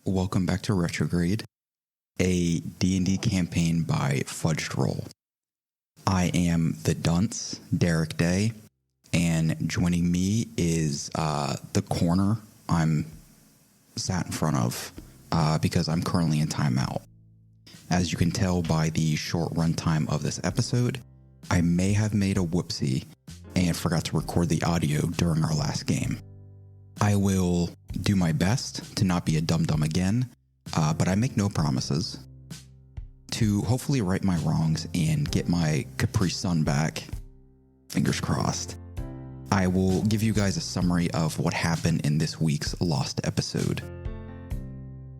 Welcome back to Retrograde, a D&D campaign by Fudged Roll. I am the dunce, Derek Day, and joining me is the corner I'm sat in front of because I'm currently in Timeout. As you can tell by the short runtime of this episode, I may have made a whoopsie and forgot to record the audio during our last game. I will do my best to not be a dum-dum again, but I make no promises. To hopefully right my wrongs and get my Capri Sun back, fingers crossed, I will give you guys a summary of what happened in this week's Lost episode.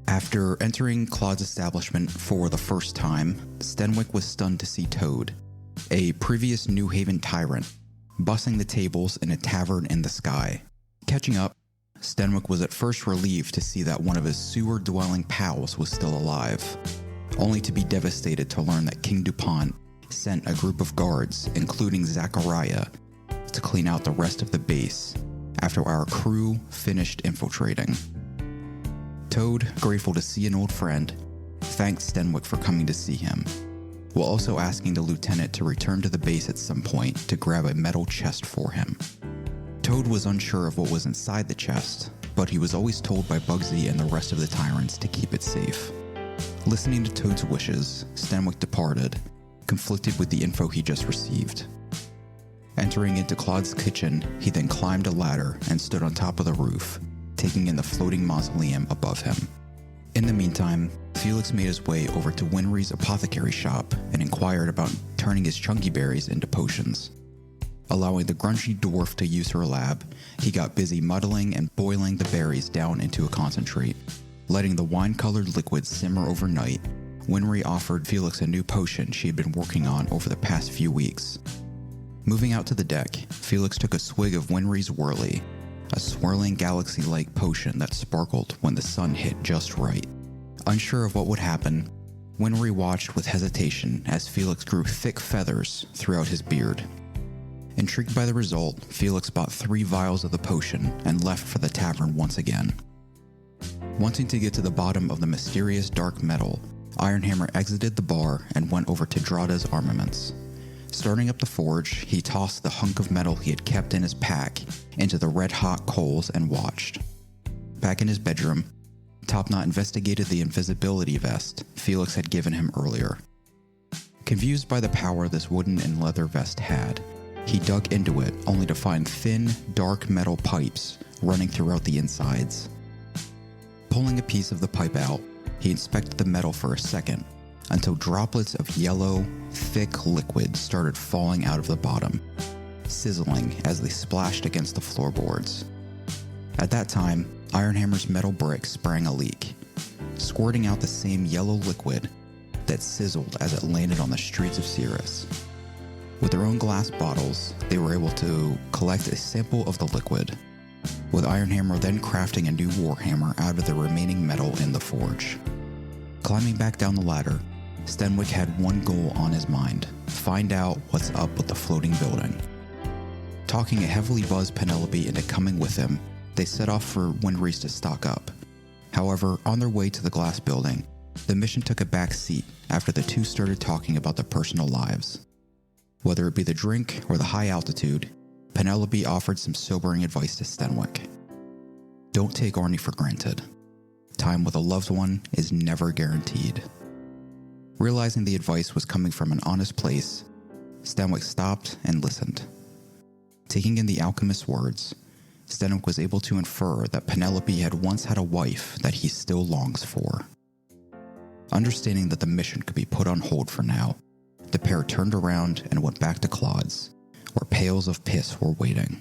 After entering Claude's establishment for the first time, Stenwick was stunned to see Toad, a previous New Haven tyrant, bussing the tables in a tavern in the sky. Catching up, Stenwick was at first relieved to see that one of his sewer-dwelling pals was still alive, only to be devastated to learn that King DuPont sent a group of guards, including Zachariah, to clean out the rest of the base after our crew finished infiltrating. Toad, grateful to see an old friend, thanked Stenwick for coming to see him, while also asking the lieutenant to return to the base at some point to grab a metal chest for him. Toad was unsure of what was inside the chest, but he was always told by Bugsy and the rest of the tyrants to keep it safe. Listening to Toad's wishes, Stenwick departed, conflicted with the info he just received. Entering into Claude's kitchen, he then climbed a ladder and stood on top of the roof, taking in the floating mausoleum above him. In the meantime, Felix made his way over to Winry's apothecary shop and inquired about turning his chunky berries into potions. Allowing the grungy dwarf to use her lab, he got busy muddling and boiling the berries down into a concentrate. Letting the wine-colored liquid simmer overnight, Winry offered Felix a new potion she had been working on over the past few weeks. Moving out to the deck, Felix took a swig of Winry's Whirly, a swirling galaxy-like potion that sparkled when the sun hit just right. Unsure of what would happen, Winry watched with hesitation as Felix grew thick feathers throughout his beard. Intrigued by the result, Felix bought 3 vials of the potion and left for the tavern once again. Wanting to get to the bottom of the mysterious dark metal, Ironhammer exited the bar and went over to Drada's armaments. Starting up the forge, he tossed the hunk of metal he had kept in his pack into the red-hot coals and watched. Back in his bedroom, Topknot investigated the invisibility vest Felix had given him earlier. Confused by the power this wooden and leather vest had, he dug into it only to find thin, dark metal pipes running throughout the insides. Pulling a piece of the pipe out, he inspected the metal for a second, until droplets of yellow, thick liquid started falling out of the bottom, sizzling as they splashed against the floorboards. At that time, Ironhammer's metal brick sprang a leak, squirting out the same yellow liquid that sizzled as it landed on the streets of Cirrus. With their own glass bottles, they were able to collect a sample of the liquid, with Ironhammer then crafting a new warhammer out of the remaining metal in the forge. Climbing back down the ladder, Stenwick had one goal on his mind: find out what's up with the floating building. Talking a heavily buzzed Penelope into coming with him, they set off for Winry's to stock up. However, on their way to the glass building, the mission took a back seat after the two started talking about their personal lives. Whether it be the drink or the high altitude, Penelope offered some sobering advice to Stenwick. Don't take Arnie for granted. Time with a loved one is never guaranteed. Realizing the advice was coming from an honest place, Stenwick stopped and listened. Taking in the alchemist's words, Stenwick was able to infer that Penelope had once had a wife that he still longs for. Understanding that the mission could be put on hold for now, the pair turned around and went back to Claude's, where pails of piss were waiting.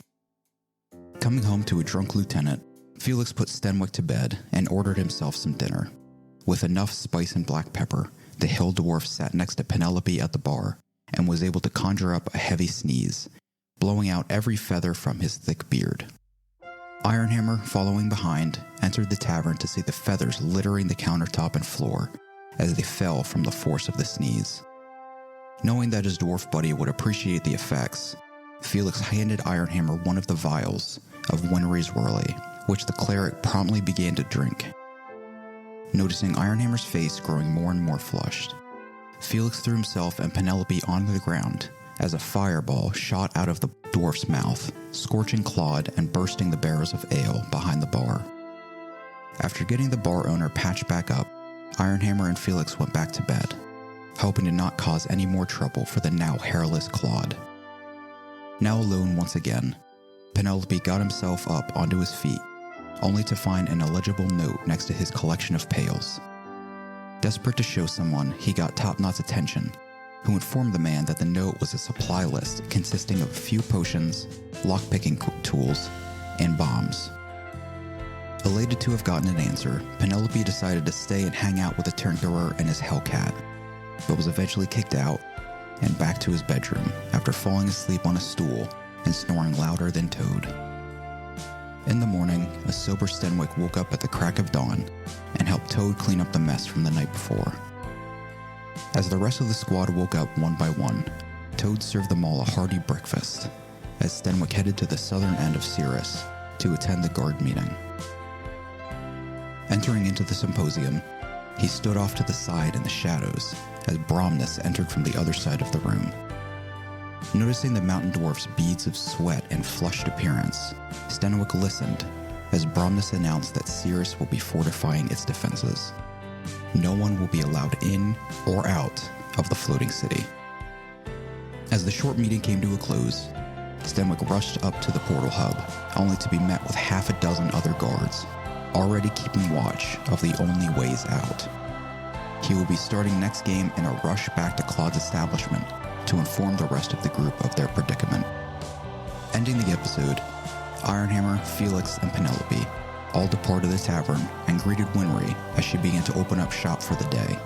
Coming home to a drunk lieutenant, Felix put Stenwick to bed and ordered himself some dinner. With enough spice and black pepper, the hill dwarf sat next to Penelope at the bar and was able to conjure up a heavy sneeze, blowing out every feather from his thick beard. Ironhammer, following behind, entered the tavern to see the feathers littering the countertop and floor as they fell from the force of the sneeze. Knowing that his dwarf buddy would appreciate the effects, Felix handed Ironhammer one of the vials of Winry's Whirly, which the cleric promptly began to drink. Noticing Ironhammer's face growing more and more flushed, Felix threw himself and Penelope onto the ground as a fireball shot out of the dwarf's mouth, scorching Claude and bursting the barrels of ale behind the bar. After getting the bar owner patched back up, Ironhammer and Felix went back to bed, hoping to not cause any more trouble for the now hairless Claude. Now alone once again, Penelope got himself up onto his feet, only to find an illegible note next to his collection of pails. Desperate to show someone he got top-notch attention, who informed the man that the note was a supply list consisting of a few potions, lockpicking tools, and bombs. Elated to have gotten an answer, Penelope decided to stay and hang out with the Tinkerer and his Hellcat, but was eventually kicked out and back to his bedroom after falling asleep on a stool and snoring louder than Toad. In the morning, a sober Stenwick woke up at the crack of dawn and helped Toad clean up the mess from the night before. As the rest of the squad woke up one by one, Toad served them all a hearty breakfast, as Stenwick headed to the southern end of Cirrus to attend the guard meeting. Entering into the symposium, he stood off to the side in the shadows as Bromnus entered from the other side of the room. Noticing the mountain dwarf's beads of sweat and flushed appearance, Stenwick listened as Bromnus announced that Cirrus will be fortifying its defenses. No one will be allowed in or out of the floating city. As the short meeting came to a close, Stenwick rushed up to the portal hub, only to be met with half a dozen other guards, already keeping watch of the only ways out. He will be starting next game in a rush back to Claude's establishment to inform the rest of the group of their predicament. Ending the episode, Ironhammer, Felix, and Penelope all departed the tavern and greeted Winry as she began to open up shop for the day.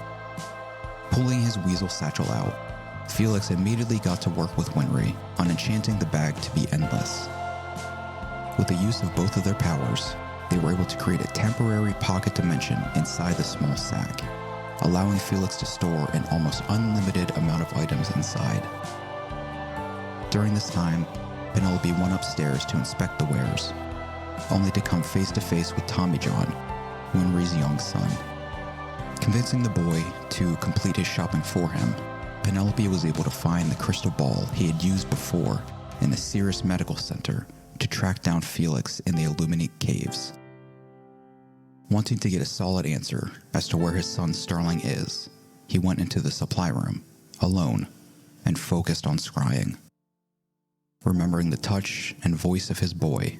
Pulling his weasel satchel out, Felix immediately got to work with Winry on enchanting the bag to be endless. With the use of both of their powers, they were able to create a temporary pocket dimension inside the small sack, allowing Felix to store an almost unlimited amount of items inside. During this time, Penelope went upstairs to inspect the wares, only to come face to face with Tommy John, Winry's young son. Convincing the boy to complete his shopping for him, Penelope was able to find the crystal ball he had used before in the Cirrus Medical Center to track down Felix in the Illuminate Caves. Wanting to get a solid answer as to where his son Starling is, he went into the supply room, alone, and focused on scrying. Remembering the touch and voice of his boy,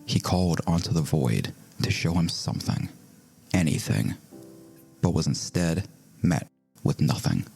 he called onto the void to show him something, anything, but was instead met with nothing.